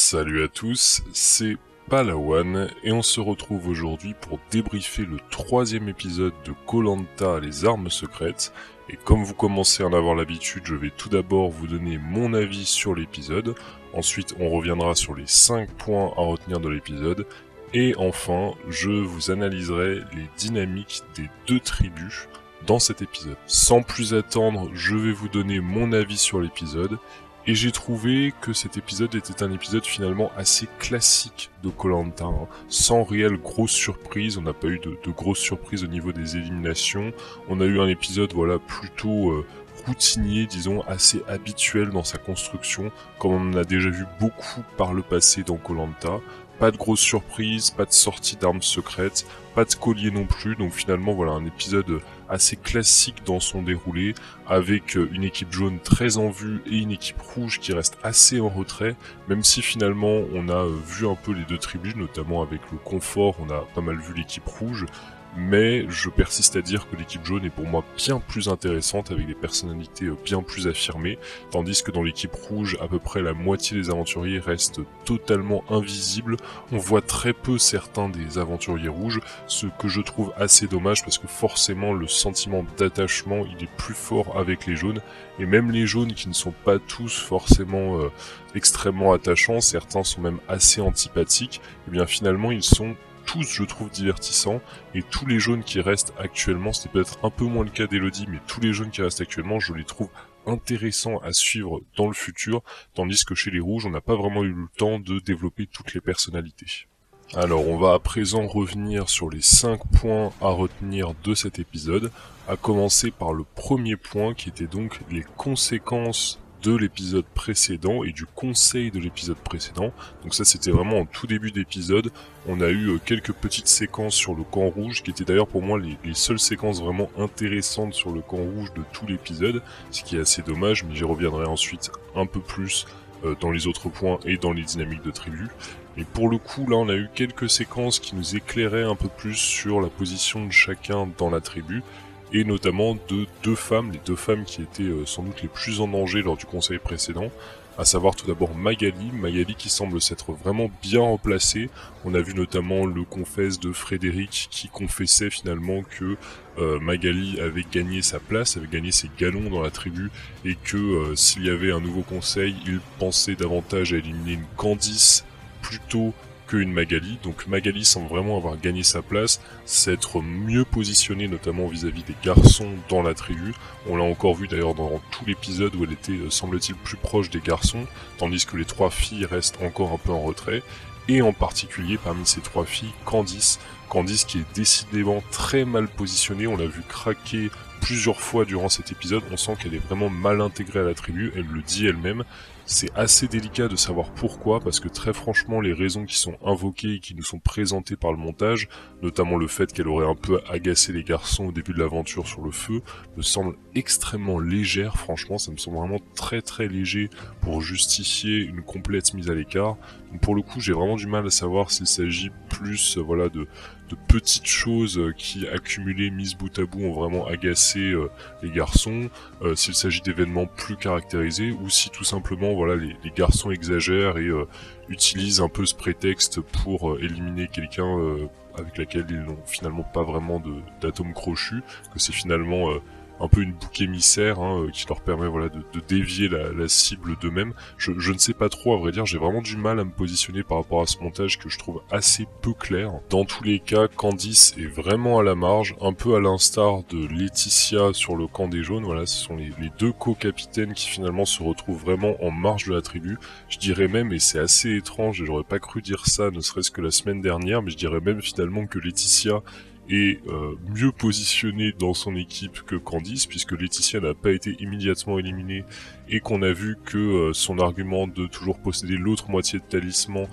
Salut à tous, c'est Palawan et on se retrouve aujourd'hui pour débriefer le 3e épisode de Koh-Lanta les armes secrètes. Et comme vous commencez à en avoir l'habitude, je vais tout d'abord vous donner mon avis sur l'épisode. Ensuite, on reviendra sur les 5 points à retenir de l'épisode. Et enfin, je vous analyserai les dynamiques des 2 tribus dans cet épisode. Sans plus attendre, je vais vous donner mon avis sur l'épisode. Et j'ai trouvé que cet épisode était un épisode finalement assez classique de Koh-Lanta, sans réelle grosse surprise. On n'a pas eu de grosses surprises au niveau des éliminations. On a eu un épisode plutôt routinier, disons, assez habituel dans sa construction, comme on en a déjà vu beaucoup par le passé dans Koh-Lanta. Pas de grosses surprises, pas de sortie d'armes secrètes, pas de collier non plus, donc finalement voilà un épisode assez classique dans son déroulé, avec une équipe jaune très en vue et une équipe rouge qui reste assez en retrait, même si finalement on a vu un peu les 2 tribus, notamment avec le confort, on a pas mal vu l'équipe rouge, mais je persiste à dire que l'équipe jaune est pour moi bien plus intéressante, avec des personnalités bien plus affirmées, tandis que dans l'équipe rouge, à peu près la moitié des aventuriers restent totalement invisibles. On voit très peu certains des aventuriers rouges, ce que je trouve assez dommage parce que forcément le sentiment d'attachement il est plus fort avec les jaunes, et même les jaunes qui ne sont pas tous forcément extrêmement attachants, certains sont même assez antipathiques, et bien finalement ils sont tous, je trouve, divertissants, et tous les jaunes qui restent actuellement, c'était peut-être un peu moins le cas d'Elodie, mais tous les jaunes qui restent actuellement, je les trouve intéressants à suivre dans le futur, tandis que chez les rouges, on n'a pas vraiment eu le temps de développer toutes les personnalités. Alors, on va à présent revenir sur les 5 points à retenir de cet épisode, à commencer par le premier point qui était donc les conséquences de l'épisode précédent et du conseil de l'épisode précédent. Donc ça c'était vraiment en tout début d'épisode. On a eu quelques petites séquences sur le camp rouge qui étaient d'ailleurs pour moi les seules séquences vraiment intéressantes sur le camp rouge de tout l'épisode, ce qui est assez dommage, mais j'y reviendrai ensuite un peu plus dans les autres points et dans les dynamiques de tribu. Et pour le coup là on a eu quelques séquences qui nous éclairaient un peu plus sur la position de chacun dans la tribu, et notamment de 2 femmes, les 2 femmes qui étaient sans doute les plus en danger lors du conseil précédent, à savoir tout d'abord Magali qui semble s'être vraiment bien remplacée. On a vu notamment le confesse de Frédéric qui confessait finalement que Magali avait gagné sa place, avait gagné ses galons dans la tribu, et que s'il y avait un nouveau conseil, il pensait davantage à éliminer une Candice plutôt qu'une Magali. Donc Magali semble vraiment avoir gagné sa place, s'être mieux positionnée notamment vis-à-vis des garçons dans la tribu. On l'a encore vu d'ailleurs dans tout l'épisode où elle était semble-t-il plus proche des garçons, tandis que les 3 filles restent encore un peu en retrait. Et en particulier parmi ces 3 filles, Candice qui est décidément très mal positionnée, on l'a vu craquer plusieurs fois durant cet épisode, on sent qu'elle est vraiment mal intégrée à la tribu, elle le dit elle-même. C'est assez délicat de savoir pourquoi, parce que très franchement, les raisons qui sont invoquées et qui nous sont présentées par le montage, notamment le fait qu'elle aurait un peu agacé les garçons au début de l'aventure sur le feu, me semblent extrêmement légères, franchement, ça me semble vraiment très très léger pour justifier une complète mise à l'écart. Donc pour le coup, j'ai vraiment du mal à savoir s'il s'agit plus de petites choses qui, accumulées, mises bout à bout, ont vraiment agacé les garçons, s'il s'agit d'événements plus caractérisés, ou si tout simplement les garçons exagèrent et utilisent un peu ce prétexte pour éliminer quelqu'un avec laquelle ils n'ont finalement pas vraiment d'atome crochu, que c'est finalement un peu une bouc émissaire qui leur permet de dévier la cible d'eux-mêmes. Je ne sais pas trop, à vrai dire, j'ai vraiment du mal à me positionner par rapport à ce montage que je trouve assez peu clair. Dans tous les cas, Candice est vraiment à la marge, un peu à l'instar de Laetitia sur le camp des jaunes. Voilà, ce sont les 2 co-capitaines qui finalement se retrouvent vraiment en marge de la tribu. Je dirais même, et c'est assez étrange, et j'aurais pas cru dire ça ne serait-ce que la semaine dernière, mais je dirais même finalement que Laetitia est mieux positionnée dans son équipe que Candice, puisque Laetitia n'a pas été immédiatement éliminée et qu'on a vu que son argument de toujours posséder l'autre moitié de talisman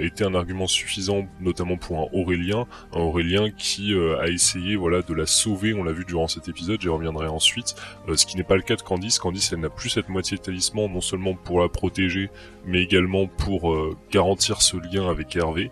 était un argument suffisant, notamment pour un Aurélien qui a essayé de la sauver, on l'a vu durant cet épisode, j'y reviendrai ensuite, ce qui n'est pas le cas de Candice. Candice, elle n'a plus cette moitié de talisman, non seulement pour la protéger, mais également pour garantir ce lien avec Hervé.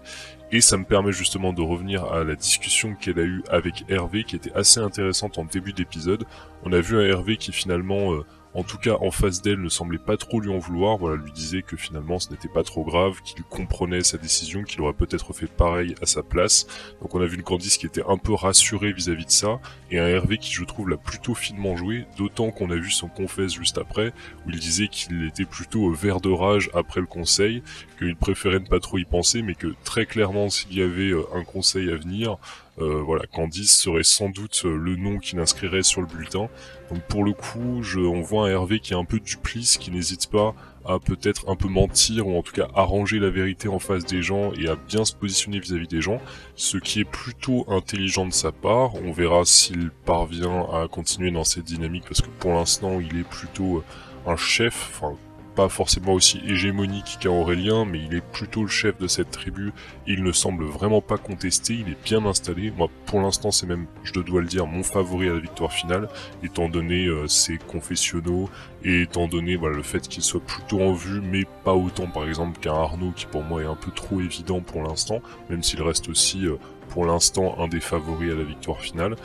Et ça me permet justement de revenir à la discussion qu'elle a eue avec Hervé, qui était assez intéressante en début d'épisode. On a vu un Hervé qui finalement en tout cas en face d'elle, ne semblait pas trop lui en vouloir, voilà, lui disait que finalement ce n'était pas trop grave, qu'il comprenait sa décision, qu'il aurait peut-être fait pareil à sa place. Donc on a vu une Candice qui était un peu rassurée vis-à-vis de ça, et un Hervé qui je trouve l'a plutôt finement joué, d'autant qu'on a vu son confesse juste après, où il disait qu'il était plutôt vert de rage après le conseil, qu'il préférait ne pas trop y penser, mais que très clairement s'il y avait un conseil à venir, voilà, Candice serait sans doute le nom qu'il inscrirait sur le bulletin. Donc pour le coup, on voit un Hervé qui est un peu duplice, qui n'hésite pas à peut-être un peu mentir, ou en tout cas arranger la vérité en face des gens et à bien se positionner vis-à-vis des gens, ce qui est plutôt intelligent de sa part. On verra s'il parvient à continuer dans cette dynamique, parce que pour l'instant il est plutôt un chef, enfin pas forcément aussi hégémonique qu'Aurélien, mais il est plutôt le chef de cette tribu, et il ne semble vraiment pas contesté, il est bien installé. Moi, pour l'instant, c'est même, je dois le dire, mon favori à la victoire finale, étant donné ses confessionnaux, et étant donné voilà, le fait qu'il soit plutôt en vue, mais pas autant par exemple qu'un Arnaud, qui pour moi est un peu trop évident pour l'instant, même s'il reste aussi pour l'instant un des favoris à la victoire finale.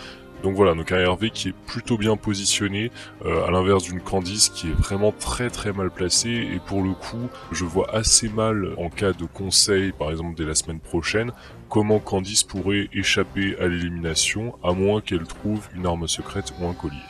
Donc voilà, donc un Hervé qui est plutôt bien positionné, à l'inverse d'une Candice qui est vraiment très très mal placée, et pour le coup, je vois assez mal, en cas de conseil, par exemple dès la semaine prochaine, comment Candice pourrait échapper à l'élimination, à moins qu'elle trouve une arme secrète ou un collier.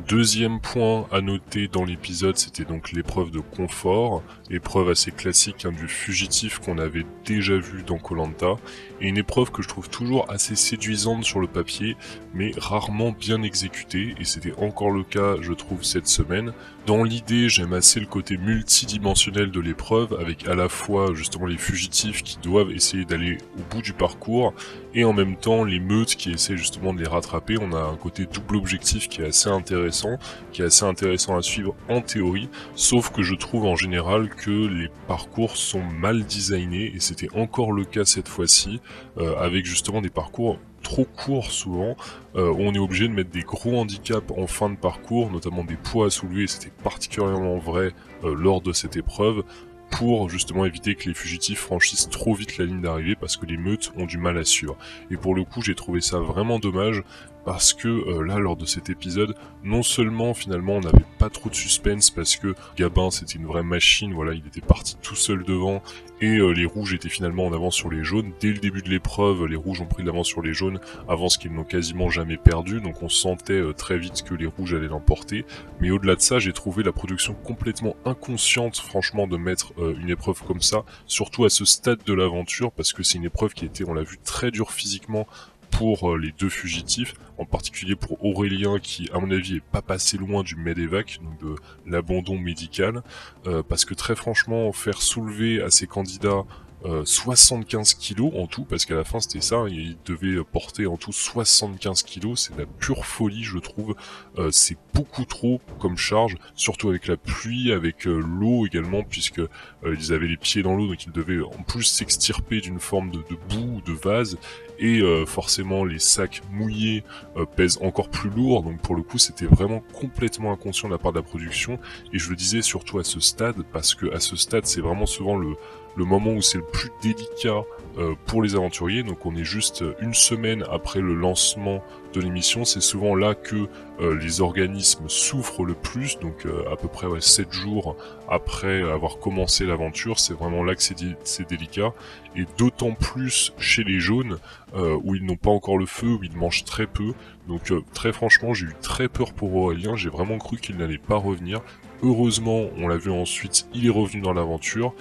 Deuxième point à noter dans l'épisode, c'était donc l'épreuve de confort, épreuve assez classique du fugitif qu'on avait déjà vu dans Koh-Lanta, et une épreuve que je trouve toujours assez séduisante sur le papier, mais rarement bien exécutée, et c'était encore le cas je trouve cette semaine. Dans l'idée, j'aime assez le côté multidimensionnel de l'épreuve, avec à la fois justement les fugitifs qui doivent essayer d'aller au bout du parcours, et en même temps les meutes qui essaient justement de les rattraper. On a un côté double objectif qui est assez intéressant à suivre en théorie, sauf que je trouve en général que les parcours sont mal designés, et c'était encore le cas cette fois-ci, avec justement des parcours trop courts souvent, où on est obligé de mettre des gros handicaps en fin de parcours, notamment des poids à soulever, et c'était particulièrement vrai lors de cette épreuve, pour justement éviter que les fugitifs franchissent trop vite la ligne d'arrivée, parce que les meutes ont du mal à suivre. Et pour le coup, j'ai trouvé ça vraiment dommage, parce que là, lors de cet épisode, non seulement finalement on n'avait pas trop de suspense, parce que Gabin c'était une vraie machine, voilà, il était parti tout seul devant, et les rouges étaient finalement en avance sur les jaunes. Dès le début de l'épreuve, les rouges ont pris de l'avance sur les jaunes, avance qu'ils n'ont quasiment jamais perdu, donc on sentait très vite que les rouges allaient l'emporter. Mais au-delà de ça, j'ai trouvé la production complètement inconsciente, franchement, de mettre une épreuve comme ça, surtout à ce stade de l'aventure, parce que c'est une épreuve qui était, on l'a vu, très dure physiquement pour les deux fugitifs, en particulier pour Aurélien qui à mon avis est pas passé loin du medevac, donc de l'abandon médical, parce que très franchement faire soulever à ces candidats 75 kilos en tout, parce qu'à la fin c'était ça, il devait porter en tout 75 kilos, c'est de la pure folie je trouve, c'est beaucoup trop comme charge, surtout avec la pluie, avec l'eau également, puisque ils avaient les pieds dans l'eau, donc ils devaient en plus s'extirper d'une forme de boue ou de vase, et forcément les sacs mouillés pèsent encore plus lourd, donc pour le coup c'était vraiment complètement inconscient de la part de la production, et je le disais surtout à ce stade, parce que à ce stade c'est vraiment souvent le moment où c'est le plus délicat pour les aventuriers, donc on est juste une semaine après le lancement de l'émission, c'est souvent là que les organismes souffrent le plus, donc à peu près 7 jours après avoir commencé l'aventure, c'est vraiment là que c'est délicat, et d'autant plus chez les jaunes, où ils n'ont pas encore le feu, où ils mangent très peu, donc très franchement j'ai eu très peur pour Aurélien, j'ai vraiment cru qu'il n'allait pas revenir. Heureusement, on l'a vu ensuite, il est revenu dans l'aventure,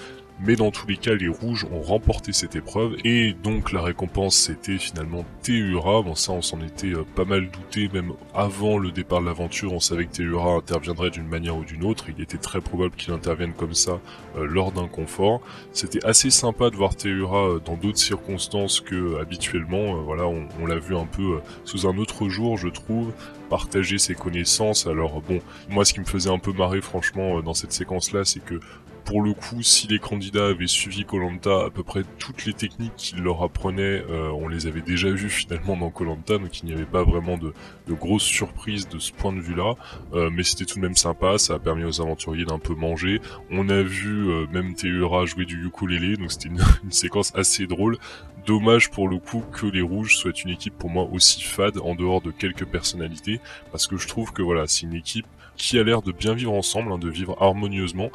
mais dans tous les cas, les rouges ont remporté cette épreuve, et donc la récompense c'était finalement Théura. Bon, ça on s'en était pas mal douté, même avant le départ de l'aventure, on savait que Théura interviendrait d'une manière ou d'une autre, il était très probable qu'il intervienne comme ça lors d'un confort. C'était assez sympa de voir Théura dans d'autres circonstances que habituellement, voilà, on l'a vu un peu sous un autre jour je trouve, partager ses connaissances. Alors bon, moi ce qui me faisait un peu marrer franchement dans cette séquence là, c'est que pour le coup, si les candidats avaient suivi Koh-Lanta, à peu près toutes les techniques qu'il leur apprenait, on les avait déjà vues finalement dans Koh-Lanta, donc il n'y avait pas vraiment de grosses surprises de ce point de vue-là, mais c'était tout de même sympa, ça a permis aux aventuriers d'un peu manger. On a vu même Théura jouer du ukulélé, donc c'était une séquence assez drôle. Dommage pour le coup que les rouges soient une équipe pour moi aussi fade, en dehors de quelques personnalités, parce que je trouve que voilà, c'est une équipe qui a l'air de bien vivre ensemble, hein, de vivre harmonieusement,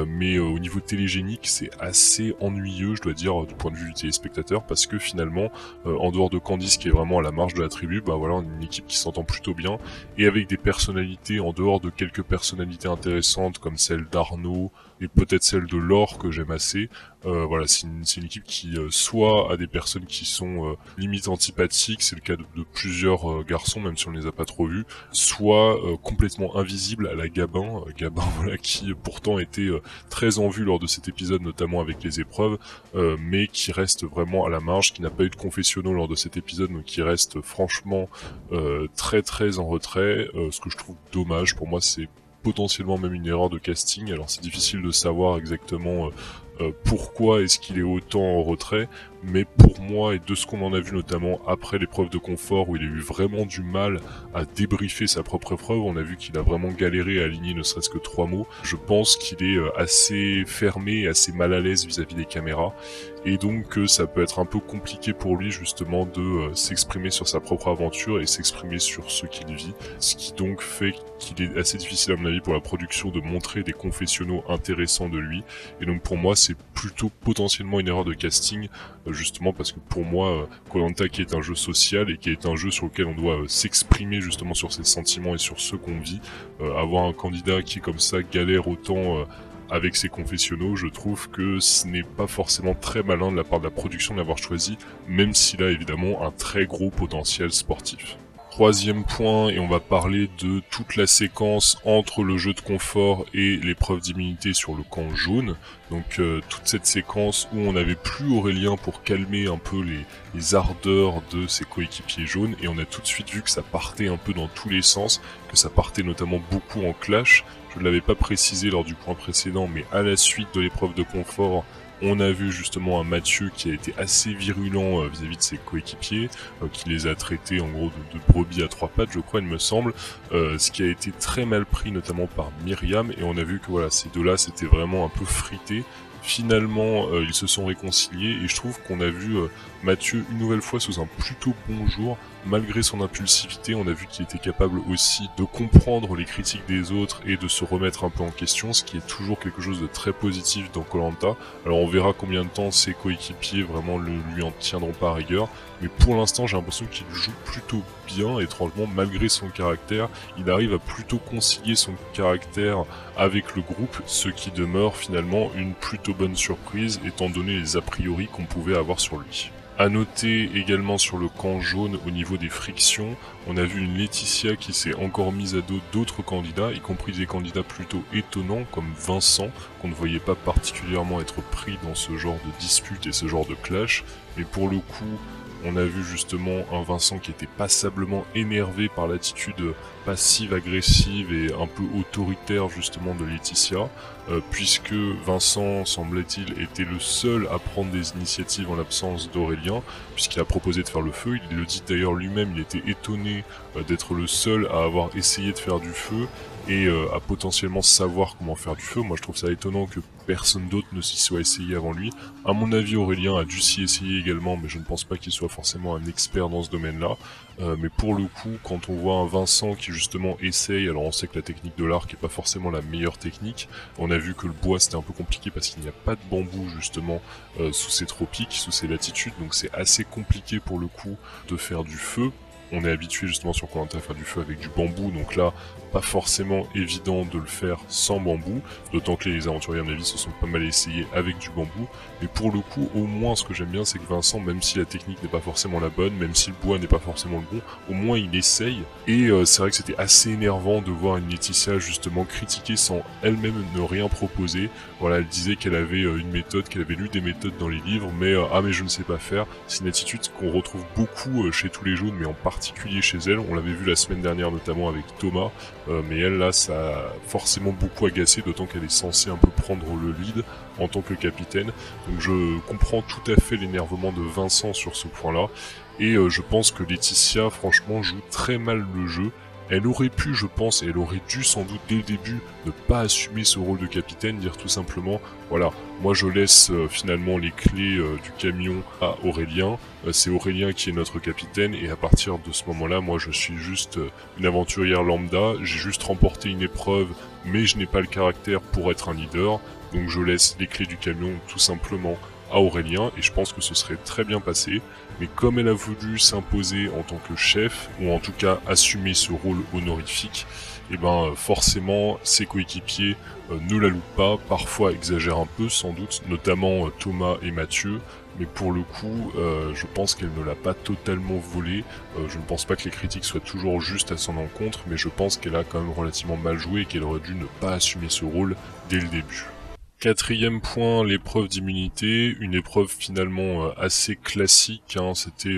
mais au niveau télégénique c'est assez ennuyeux, je dois dire, du point de vue du téléspectateur, parce que finalement, en dehors de Candice qui est vraiment à la marge de la tribu, bah voilà, on est une équipe qui s'entend plutôt bien, et avec des personnalités, en dehors de quelques personnalités intéressantes comme celle d'Arnaud, et peut-être celle de Laure que j'aime assez. Voilà, c'est une équipe qui soit a des personnes qui sont limite antipathiques, c'est le cas de plusieurs garçons, même si on les a pas trop vus, soit complètement invisible à la Gabin, Gabin voilà, qui pourtant était très en vue lors de cet épisode, notamment avec les épreuves, mais qui reste vraiment à la marge, qui n'a pas eu de confessionnaux lors de cet épisode, donc qui reste franchement très très en retrait, ce que je trouve dommage. Pour moi c'est potentiellement même une erreur de casting. Alors c'est difficile de savoir exactement pourquoi est-ce qu'il est autant en retrait, mais pour moi, et de ce qu'on en a vu notamment après l'épreuve de confort où il a eu vraiment du mal à débriefer sa propre épreuve, on a vu qu'il a vraiment galéré à aligner ne serait-ce que 3 mots, je pense qu'il est assez fermé, assez mal à l'aise vis-à-vis des caméras, et donc ça peut être un peu compliqué pour lui justement de s'exprimer sur sa propre aventure et s'exprimer sur ce qu'il vit, ce qui donc fait qu'il est assez difficile à mon avis pour la production de montrer des confessionnaux intéressants de lui, et donc pour moi c'est plutôt potentiellement une erreur de casting, justement parce que pour moi Koh-Lanta qui est un jeu social et qui est un jeu sur lequel on doit s'exprimer justement sur ses sentiments et sur ce qu'on vit, avoir un candidat qui comme ça galère autant avec ses confessionnaux, je trouve que ce n'est pas forcément très malin de la part de la production de l'avoir choisi, même s'il a évidemment un très gros potentiel sportif. Troisième point, et on va parler de toute la séquence entre le jeu de confort et l'épreuve d'immunité sur le camp jaune. Donc toute cette séquence où on n'avait plus Aurélien pour calmer un peu les ardeurs de ses coéquipiers jaunes, et on a tout de suite vu que ça partait un peu dans tous les sens, que ça partait notamment beaucoup en clash. Je ne l'avais pas précisé lors du point précédent, mais à la suite de l'épreuve de confort, on a vu justement un Mathieu qui a été assez virulent vis-à-vis de ses coéquipiers, qui les a traités en gros de brebis à 3 pattes, je crois, il me semble, ce qui a été très mal pris notamment par Myriam, et on a vu que voilà, ces deux-là c'était vraiment un peu frité. Finalement, ils se sont réconciliés, et je trouve qu'on a vu Mathieu une nouvelle fois sous un plutôt bon jour. Malgré son impulsivité, on a vu qu'il était capable aussi de comprendre les critiques des autres et de se remettre un peu en question, ce qui est toujours quelque chose de très positif dans Koh-Lanta. Alors on verra combien de temps ses coéquipiers vraiment lui en tiendront pas à rigueur, mais pour l'instant j'ai l'impression qu'il joue plutôt bien, étrangement, malgré son caractère, il arrive à plutôt concilier son caractère avec le groupe, ce qui demeure finalement une plutôt bonne surprise étant donné les a priori qu'on pouvait avoir sur lui. À noter également sur le camp jaune au niveau des frictions, on a vu une Laetitia qui s'est encore mise à dos d'autres candidats, y compris des candidats plutôt étonnants comme Vincent, qu'on ne voyait pas particulièrement être pris dans ce genre de dispute et ce genre de clash, mais pour le coup, on a vu justement un Vincent qui était passablement énervé par l'attitude passive-agressive et un peu autoritaire justement de Laetitia, puisque Vincent, semblait-il, était le seul à prendre des initiatives en l'absence d'Aurélien, puisqu'il a proposé de faire le feu. Il le dit d'ailleurs lui-même, il était étonné d'être le seul à avoir essayé de faire du feu et à potentiellement savoir comment faire du feu. Moi je trouve ça étonnant que personne d'autre ne s'y soit essayé avant lui. À mon avis, Aurélien a dû s'y essayer également, mais je ne pense pas qu'il soit forcément un expert dans ce domaine-là. Mais pour le coup, quand on voit un Vincent qui justement essaye, alors on sait que la technique de l'arc n'est pas forcément la meilleure technique, on a vu que le bois c'était un peu compliqué parce qu'il n'y a pas de bambou justement sous ces tropiques, sous ces latitudes, donc c'est assez compliqué pour le coup de faire du feu. On est habitué justement sur Koh-Lanta à faire du feu avec du bambou, donc là, pas forcément évident de le faire sans bambou, d'autant que les aventuriers à mon avis se sont pas mal essayés avec du bambou, mais pour le coup, au moins ce que j'aime bien c'est que Vincent, même si la technique n'est pas forcément la bonne, même si le bois n'est pas forcément le bon, au moins il essaye, et c'est vrai que c'était assez énervant de voir une Laetitia justement critiquer sans elle-même ne rien proposer. Voilà, elle disait qu'elle avait une méthode, qu'elle avait lu des méthodes dans les livres, mais mais je ne sais pas faire, c'est une attitude qu'on retrouve beaucoup chez tous les jaunes, mais en particulier chez elle, on l'avait vu la semaine dernière notamment avec Thomas, mais elle là ça a forcément beaucoup agacé, d'autant qu'elle est censée un peu prendre le lead en tant que capitaine, donc je comprends tout à fait l'énervement de Vincent sur ce point là, et je pense que Laetitia franchement joue très mal le jeu, Elle aurait pu, je pense, et elle aurait dû sans doute dès le début ne pas assumer ce rôle de capitaine, dire tout simplement, voilà, moi je laisse finalement les clés du camion à Aurélien, c'est Aurélien qui est notre capitaine, et à partir de ce moment-là, moi je suis juste une aventurière lambda, j'ai juste remporté une épreuve, mais je n'ai pas le caractère pour être un leader, donc je laisse les clés du camion tout simplement à Aurélien, et je pense que ce serait très bien passé. Mais comme elle a voulu s'imposer en tant que chef, ou en tout cas assumer ce rôle honorifique, et ben forcément ses coéquipiers ne la louent pas, parfois exagèrent un peu sans doute, notamment Thomas et Mathieu, mais pour le coup je pense qu'elle ne l'a pas totalement volé, je ne pense pas que les critiques soient toujours justes à son encontre, mais je pense qu'elle a quand même relativement mal joué et qu'elle aurait dû ne pas assumer ce rôle dès le début. Quatrième point, l'épreuve d'immunité, une épreuve finalement assez classique, hein. C'était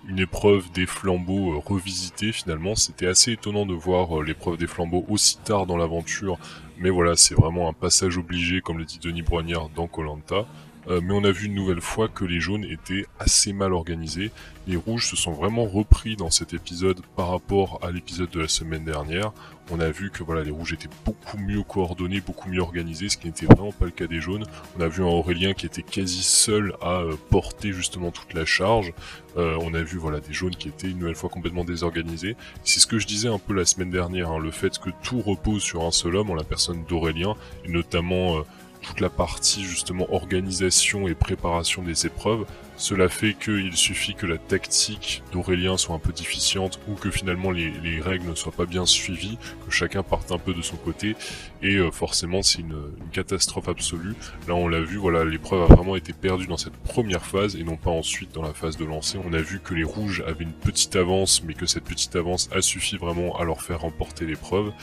une épreuve des flambeaux revisitée finalement, c'était assez étonnant de voir l'épreuve des flambeaux aussi tard dans l'aventure, mais voilà, c'est vraiment un passage obligé comme le dit Denis Brognard dans Koh-Lanta. Mais on a vu une nouvelle fois que les jaunes étaient assez mal organisés. Les rouges se sont vraiment repris dans cet épisode par rapport à l'épisode de la semaine dernière. On a vu que voilà, les rouges étaient beaucoup mieux coordonnés, beaucoup mieux organisés, ce qui n'était vraiment pas le cas des jaunes. On a vu un Aurélien qui était quasi seul à porter justement toute la charge. On a vu voilà des jaunes qui étaient une nouvelle fois complètement désorganisés. C'est ce que je disais un peu la semaine dernière, hein, le fait que tout repose sur un seul homme, en la personne d'Aurélien, et notamment toute la partie justement organisation et préparation des épreuves. Cela fait qu'il suffit que la tactique d'Aurélien soit un peu déficiente ou que finalement les règles ne soient pas bien suivies, que chacun parte un peu de son côté et forcément c'est une catastrophe absolue. Là on l'a vu, voilà, l'épreuve a vraiment été perdue dans cette première phase et non pas ensuite dans la phase de lancer. On a vu que les rouges avaient une petite avance mais que cette petite avance a suffi vraiment à leur faire remporter l'épreuve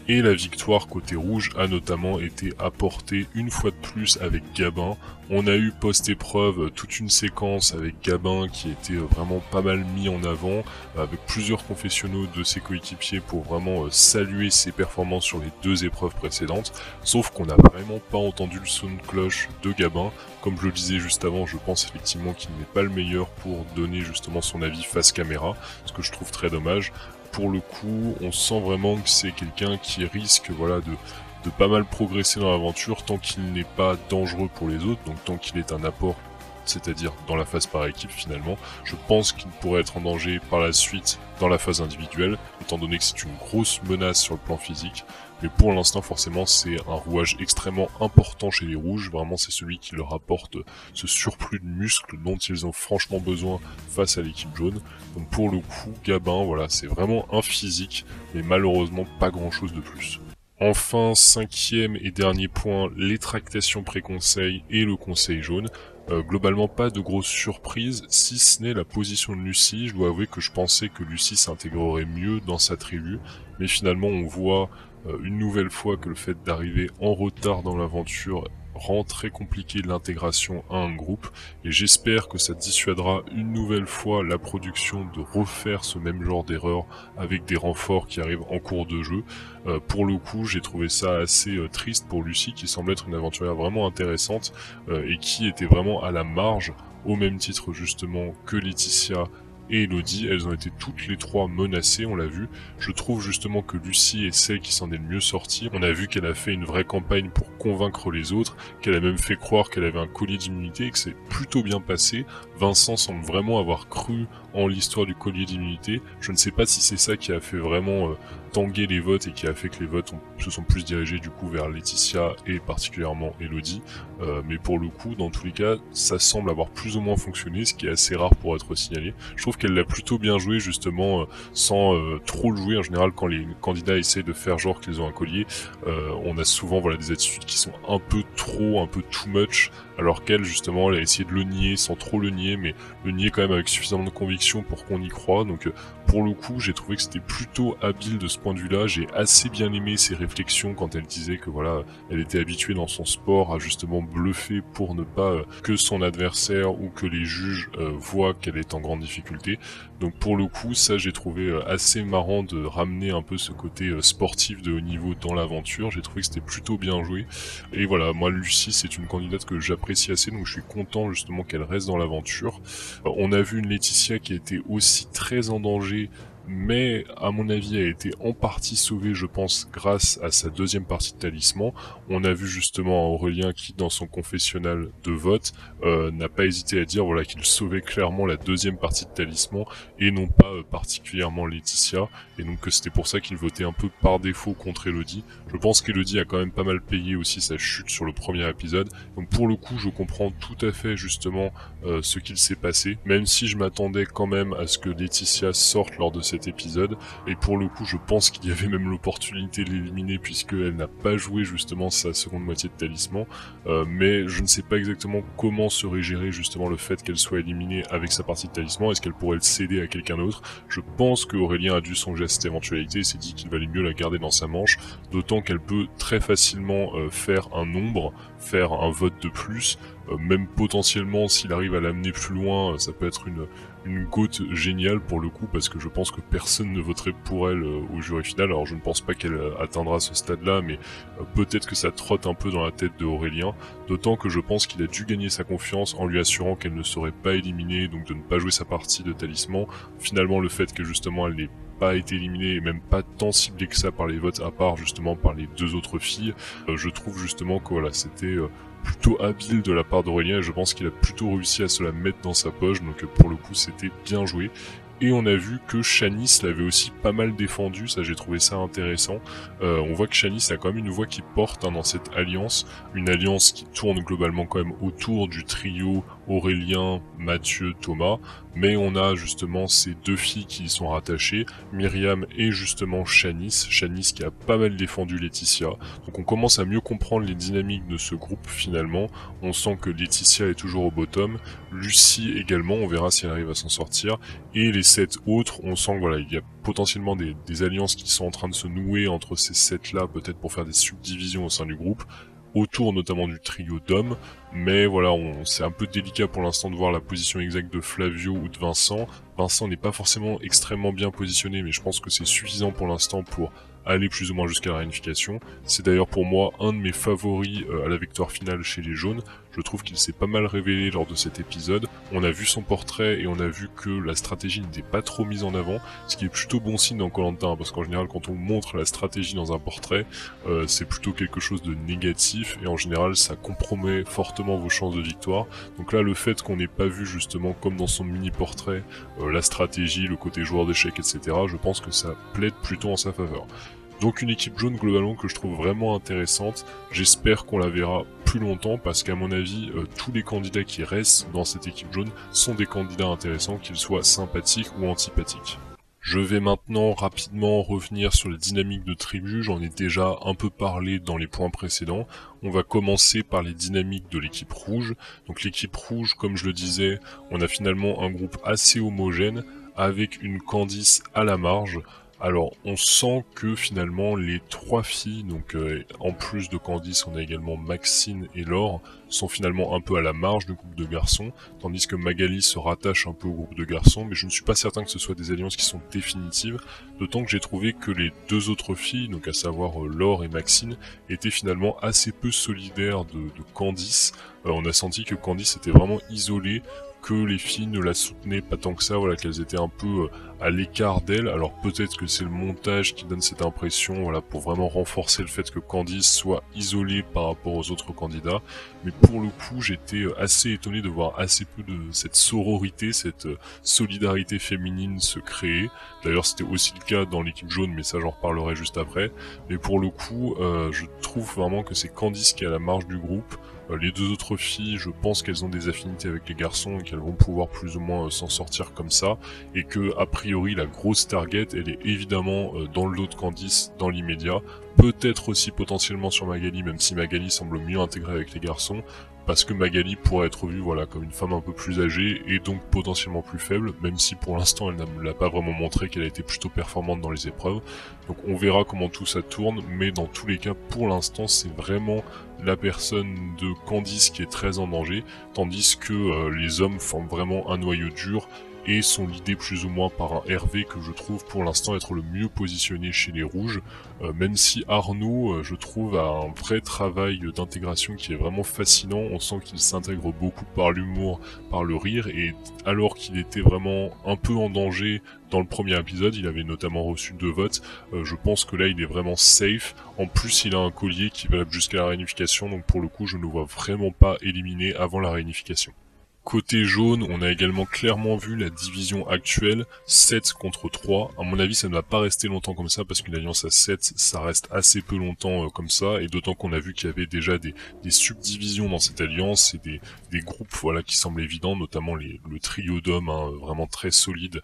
et la victoire côté rouge a notamment été apportée une fois de plus avec Gabin. On a eu post-épreuve toute une séquence avec Gabin qui était vraiment pas mal mis en avant, avec plusieurs confessionnaux de ses coéquipiers pour vraiment saluer ses performances sur les deux épreuves précédentes, sauf qu'on n'a vraiment pas entendu le son de cloche de Gabin. Comme je le disais juste avant, je pense effectivement qu'il n'est pas le meilleur pour donner justement son avis face caméra, ce que je trouve très dommage. Pour le coup, on sent vraiment que c'est quelqu'un qui risque voilà de pas mal progresser dans l'aventure tant qu'il n'est pas dangereux pour les autres, donc tant qu'il est un apport, c'est-à-dire dans la phase par équipe finalement. Je pense qu'il pourrait être en danger par la suite dans la phase individuelle, étant donné que c'est une grosse menace sur le plan physique, mais pour l'instant forcément c'est un rouage extrêmement important chez les rouges, vraiment c'est celui qui leur apporte ce surplus de muscles dont ils ont franchement besoin face à l'équipe jaune. Donc pour le coup, Gabin, voilà, c'est vraiment un physique, mais malheureusement pas grand chose de plus. Enfin, cinquième et dernier point, les tractations pré-conseil et le conseil jaune. Globalement pas de grosses surprises, si ce n'est la position de Lucie. Je dois avouer que je pensais que Lucie s'intégrerait mieux dans sa tribu, mais finalement on voit une nouvelle fois que le fait d'arriver en retard dans l'aventure rend très compliqué l'intégration à un groupe, et j'espère que ça dissuadera une nouvelle fois la production de refaire ce même genre d'erreur avec des renforts qui arrivent en cours de jeu. Pour le coup, j'ai trouvé ça assez triste pour Lucie, qui semble être une aventurière vraiment intéressante et qui était vraiment à la marge, au même titre justement que Laetitia et Elodie. Elles ont été toutes les trois menacées, on l'a vu. Je trouve justement que Lucie est celle qui s'en est le mieux sortie. On a vu qu'elle a fait une vraie campagne pour convaincre les autres, qu'elle a même fait croire qu'elle avait un collier d'immunité et que c'est plutôt bien passé. Vincent semble vraiment avoir cru en l'histoire du collier d'immunité. Je ne sais pas si c'est ça qui a fait vraiment tanguer les votes et qui a fait que les votes se sont plus dirigés du coup vers Laetitia et particulièrement Elodie. Mais pour le coup, dans tous les cas, ça semble avoir plus ou moins fonctionné, ce qui est assez rare pour être signalé. Je trouve qu'elle l'a plutôt bien joué justement sans trop le jouer. En général, quand les candidats essaient de faire genre qu'ils ont un collier, on a souvent voilà des attitudes qui sont un peu trop, un peu too much, alors qu'elle justement elle a essayé de le nier sans trop le nier, mais le nier quand même avec suffisamment de conviction pour qu'on y croit. Donc pour le coup, j'ai trouvé que c'était plutôt habile de ce point de vue-là. J'ai assez bien aimé ses réflexions quand elle disait que voilà, elle était habituée dans son sport à justement bluffer pour ne pas que son adversaire ou que les juges voient qu'elle est en grande difficulté. Donc pour le coup, ça j'ai trouvé assez marrant de ramener un peu ce côté sportif de haut niveau dans l'aventure. J'ai trouvé que c'était plutôt bien joué. Et voilà, moi Lucie c'est une candidate que j'apprécie assez, donc je suis content justement qu'elle reste dans l'aventure. On a vu une Laetitia qui était aussi très en danger mais à mon avis a été en partie sauvée, je pense, grâce à sa deuxième partie de talisman. On a vu justement Aurélien qui, dans son confessionnal de vote, n'a pas hésité à dire voilà qu'il sauvait clairement la deuxième partie de talisman et non pas particulièrement Laetitia, et donc que c'était pour ça qu'il votait un peu par défaut contre Elodie. Je pense qu'Elodie a quand même pas mal payé aussi sa chute sur le premier épisode, donc pour le coup je comprends tout à fait justement ce qu'il s'est passé, même si je m'attendais quand même à ce que Laetitia sorte lors de cet épisode, et pour le coup je pense qu'il y avait même l'opportunité de l'éliminer puisqu'elle n'a pas joué justement sa seconde moitié de talisman, mais je ne sais pas exactement comment serait géré justement le fait qu'elle soit éliminée avec sa partie de talisman. Est-ce qu'elle pourrait le céder à quelqu'un d'autre? Je pense que Aurélien a dû songer à cette éventualité et s'est dit qu'il valait mieux la garder dans sa manche, d'autant qu'elle peut très facilement faire un nombre, faire un vote de plus, même potentiellement s'il arrive à l'amener plus loin, ça peut être une gote géniale pour le coup, parce que je pense que personne ne voterait pour elle au jury final. Alors je ne pense pas qu'elle atteindra ce stade-là, mais peut-être que ça trotte un peu dans la tête de Aurélien, d'autant que je pense qu'il a dû gagner sa confiance en lui assurant qu'elle ne serait pas éliminée, donc de ne pas jouer sa partie de talisman. Finalement, le fait que justement elle n'ait pas été éliminée et même pas tant ciblée que ça par les votes, à part justement par les deux autres filles, je trouve justement que voilà, c'était plutôt habile de la part d'Aurélien, et je pense qu'il a plutôt réussi à se la mettre dans sa poche, donc pour le coup c'était bien joué. Et on a vu que Shanice l'avait aussi pas mal défendu, ça j'ai trouvé ça intéressant. On voit que Shanice a quand même une voix qui porte dans cette alliance, une alliance qui tourne globalement quand même autour du trio Aurélien, Mathieu, Thomas, mais on a justement ces deux filles qui y sont rattachées, Myriam et justement Shanice qui a pas mal défendu Laetitia. Donc on commence à mieux comprendre les dynamiques de ce groupe finalement. On sent que Laetitia est toujours au bottom, Lucie également, on verra si elle arrive à s'en sortir, et les 7 autres, on sent que voilà, il y a potentiellement des alliances qui sont en train de se nouer entre ces 7 là, peut-être pour faire des subdivisions au sein du groupe, autour notamment du trio d'hommes, mais voilà, c'est un peu délicat pour l'instant de voir la position exacte de Flavio ou de Vincent. Vincent n'est pas forcément extrêmement bien positionné, mais je pense que c'est suffisant pour l'instant pour aller plus ou moins jusqu'à la réunification. C'est d'ailleurs pour moi un de mes favoris à la victoire finale chez les jaunes. Je trouve qu'il s'est pas mal révélé lors de cet épisode. On a vu son portrait et on a vu que la stratégie n'était pas trop mise en avant, ce qui est plutôt bon signe dans Koh-Lanta, parce qu'en général quand on montre la stratégie dans un portrait, c'est plutôt quelque chose de négatif, et en général ça compromet fortement vos chances de victoire. Donc là, le fait qu'on n'ait pas vu justement, comme dans son mini-portrait, la stratégie, le côté joueur d'échecs, etc., je pense que ça plaide plutôt en sa faveur. Donc une équipe jaune globalement que je trouve vraiment intéressante, j'espère qu'on la verra plus longtemps, parce qu'à mon avis, tous les candidats qui restent dans cette équipe jaune sont des candidats intéressants, qu'ils soient sympathiques ou antipathiques. Je vais maintenant rapidement revenir sur les dynamiques de tribu, j'en ai déjà un peu parlé dans les points précédents. On va commencer par les dynamiques de l'équipe rouge. Donc l'équipe rouge, comme je le disais, on a finalement un groupe assez homogène, avec une Candice à la marge. Alors, on sent que finalement les trois filles, donc en plus de Candice, on a également Maxine et Laure, sont finalement un peu à la marge du groupe de garçons, tandis que Magali se rattache un peu au groupe de garçons, mais je ne suis pas certain que ce soit des alliances qui sont définitives, d'autant que j'ai trouvé que les deux autres filles, donc à savoir Laure et Maxine, étaient finalement assez peu solidaires de Candice. On a senti que Candice était vraiment isolée, que les filles ne la soutenaient pas tant que ça, voilà, qu'elles étaient un peu à l'écart d'elle. Alors peut-être que c'est le montage qui donne cette impression, voilà, pour vraiment renforcer le fait que Candice soit isolée par rapport aux autres candidats, mais pour le coup j'étais assez étonné de voir assez peu de cette sororité, cette solidarité féminine se créer. D'ailleurs c'était aussi le cas dans l'équipe jaune, mais ça j'en reparlerai juste après. Mais pour le coup je trouve vraiment que c'est Candice qui est à la marge du groupe. Les deux autres filles, je pense qu'elles ont des affinités avec les garçons et qu'elles vont pouvoir plus ou moins s'en sortir comme ça, et que a priori la grosse target elle est évidemment dans le lot de Candice dans l'immédiat, peut-être aussi potentiellement sur Magali, même si Magali semble mieux intégrée avec les garçons, parce que Magali pourrait être vue voilà, comme une femme un peu plus âgée et donc potentiellement plus faible, même si pour l'instant elle ne l'a pas vraiment montré qu'elle a été plutôt performante dans les épreuves. Donc on verra comment tout ça tourne, mais dans tous les cas pour l'instant c'est vraiment la personne de Candice qui est très en danger, tandis que les hommes forment vraiment un noyau dur, et sont leadés plus ou moins par un Hervé que je trouve pour l'instant être le mieux positionné chez les rouges, même si Arnaud, je trouve, a un vrai travail d'intégration qui est vraiment fascinant. On sent qu'il s'intègre beaucoup par l'humour, par le rire, et alors qu'il était vraiment un peu en danger dans le premier épisode, il avait notamment reçu 2 votes, je pense que là il est vraiment safe. En plus il a un collier qui va jusqu'à la réunification, donc pour le coup je ne le vois vraiment pas éliminé avant la réunification. Côté jaune, on a également clairement vu la division actuelle, 7 contre 3. À mon avis, ça ne va pas rester longtemps comme ça, parce qu'une alliance à 7, ça reste assez peu longtemps comme ça, et d'autant qu'on a vu qu'il y avait déjà des subdivisions dans cette alliance, et des groupes voilà, qui semblent évidents, notamment le trio d'hommes vraiment très solide,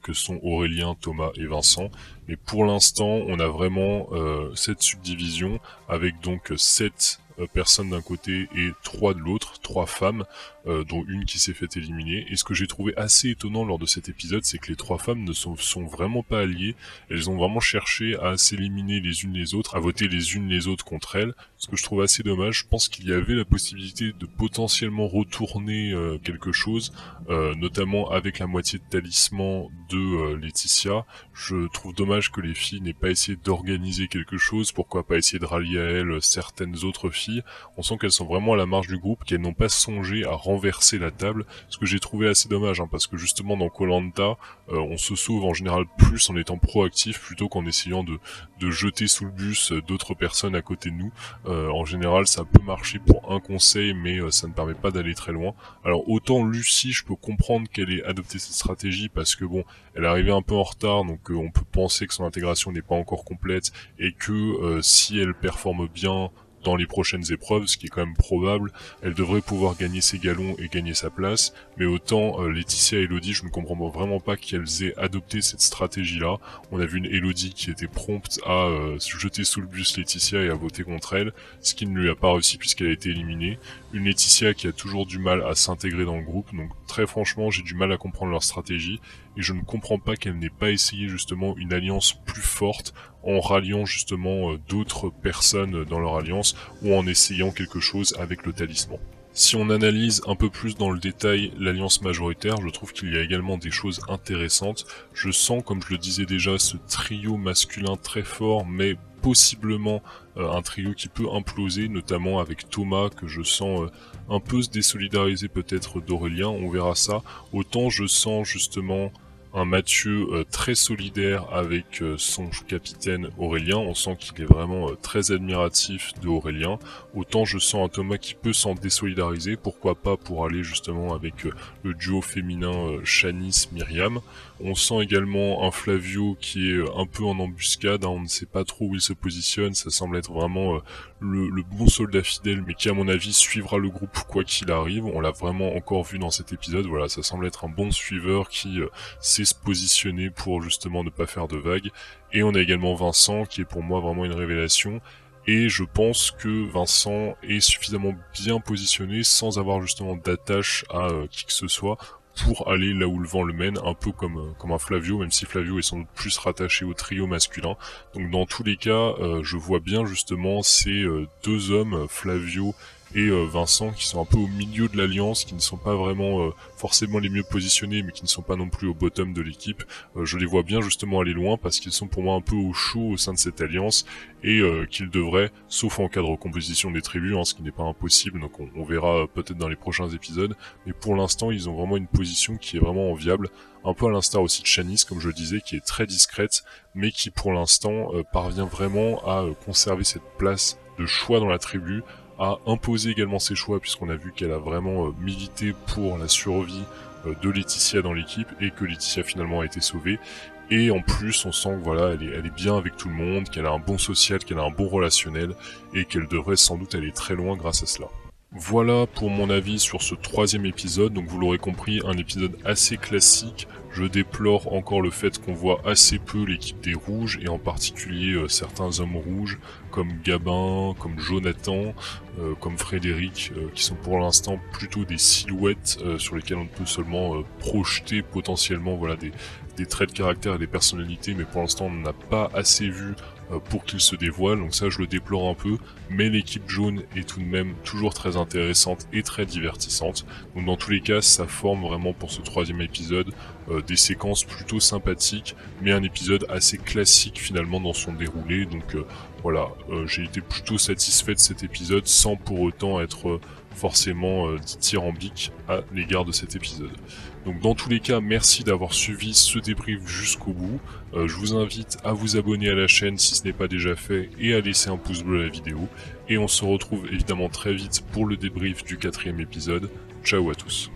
que sont Aurélien, Thomas et Vincent. Mais pour l'instant, on a vraiment cette subdivision, avec donc 7 personnes d'un côté et 3 de l'autre, 3 femmes, dont une qui s'est fait éliminer. Et ce que j'ai trouvé assez étonnant lors de cet épisode, c'est que les 3 femmes ne sont vraiment pas alliées. Elles ont vraiment cherché à s'éliminer les unes les autres, à voter les unes les autres contre elles, ce que je trouve assez dommage. Je pense qu'il y avait la possibilité de potentiellement retourner quelque chose, notamment avec la moitié de talisman de Laetitia. Je trouve dommage que les filles n'aient pas essayé d'organiser quelque chose, pourquoi pas essayer de rallier à elles certaines autres filles. On sent qu'elles sont vraiment à la marge du groupe, qu'elles n'ont pas songé à renverser la table, ce que j'ai trouvé assez dommage, parce que justement dans Koh-Lanta, on se sauve en général plus en étant proactif plutôt qu'en essayant de jeter sous le bus d'autres personnes à côté de nous. En général ça peut marcher pour un conseil, mais ça ne permet pas d'aller très loin. Alors autant Lucie, je peux comprendre qu'elle ait adopté cette stratégie, parce que bon, elle est arrivée un peu en retard, donc on peut penser que son intégration n'est pas encore complète, et que si elle performe bien dans les prochaines épreuves, ce qui est quand même probable, elle devrait pouvoir gagner ses galons et gagner sa place, mais autant Laetitia et Elodie, je ne comprends vraiment pas qu'elles aient adopté cette stratégie-là. On a vu une Elodie qui était prompte à se jeter sous le bus Laetitia et à voter contre elle, ce qui ne lui a pas réussi puisqu'elle a été éliminée. Une Laetitia qui a toujours du mal à s'intégrer dans le groupe, donc très franchement j'ai du mal à comprendre leur stratégie, et je ne comprends pas qu'elle n'ait pas essayé justement une alliance plus forte, en ralliant justement d'autres personnes dans leur alliance, ou en essayant quelque chose avec le talisman. Si on analyse un peu plus dans le détail l'alliance majoritaire, je trouve qu'il y a également des choses intéressantes. Je sens, comme je le disais déjà, ce trio masculin très fort, mais possiblement un trio qui peut imploser, notamment avec Thomas, que je sens un peu se désolidariser peut-être d'Aurélien, on verra ça. Autant je sens justement un Mathieu très solidaire avec son capitaine Aurélien, on sent qu'il est vraiment très admiratif de Aurélien. Autant je sens un Thomas qui peut s'en désolidariser, pourquoi pas pour aller justement avec le duo féminin Shanice-Myriam. On sent également un Flavio qui est un peu en embuscade, on ne sait pas trop où il se positionne, ça semble être vraiment le bon soldat fidèle, mais qui à mon avis suivra le groupe quoi qu'il arrive. On l'a vraiment encore vu dans cet épisode, voilà, ça semble être un bon suiveur qui sait se positionner pour justement ne pas faire de vagues. Et on a également Vincent qui est pour moi vraiment une révélation. Et je pense que Vincent est suffisamment bien positionné sans avoir justement d'attache à qui que ce soit pour aller là où le vent le mène, un peu comme un Flavio, même si Flavio est sans doute plus rattaché au trio masculin. Donc dans tous les cas, je vois bien justement ces deux hommes, Flavio et Vincent, qui sont un peu au milieu de l'alliance, qui ne sont pas vraiment forcément les mieux positionnés, mais qui ne sont pas non plus au bottom de l'équipe. Je les vois bien justement aller loin, parce qu'ils sont pour moi un peu au chaud au sein de cette alliance, et qu'ils devraient, sauf en cas de recomposition des tribus, ce qui n'est pas impossible, donc on verra peut-être dans les prochains épisodes, mais pour l'instant ils ont vraiment une position qui est vraiment enviable, un peu à l'instar aussi de Shanice, comme je le disais, qui est très discrète, mais qui pour l'instant parvient vraiment à conserver cette place de choix dans la tribu, à imposer également ses choix, puisqu'on a vu qu'elle a vraiment milité pour la survie de Laetitia dans l'équipe, et que Laetitia finalement a été sauvée. Et en plus, on sent que voilà, elle est bien avec tout le monde, qu'elle a un bon social, qu'elle a un bon relationnel, et qu'elle devrait sans doute aller très loin grâce à cela. Voilà pour mon avis sur ce troisième épisode, donc vous l'aurez compris, un épisode assez classique. Je déplore encore le fait qu'on voit assez peu l'équipe des rouges, et en particulier certains hommes rouges, comme Gabin, comme Jonathan, comme Frédéric, qui sont pour l'instant plutôt des silhouettes sur lesquelles on peut seulement projeter potentiellement voilà, des traits de caractère et des personnalités, mais pour l'instant on n'a pas assez vu pour qu'il se dévoile, donc ça je le déplore un peu, mais l'équipe jaune est tout de même toujours très intéressante et très divertissante. Donc dans tous les cas, ça forme vraiment pour ce troisième épisode des séquences plutôt sympathiques, mais un épisode assez classique finalement dans son déroulé, donc voilà, j'ai été plutôt satisfait de cet épisode sans pour autant être forcément dithyrambique à l'égard de cet épisode. Donc dans tous les cas, merci d'avoir suivi ce débrief jusqu'au bout. Je vous invite à vous abonner à la chaîne si ce n'est pas déjà fait et à laisser un pouce bleu à la vidéo. Et on se retrouve évidemment très vite pour le débrief du 4e épisode. Ciao à tous.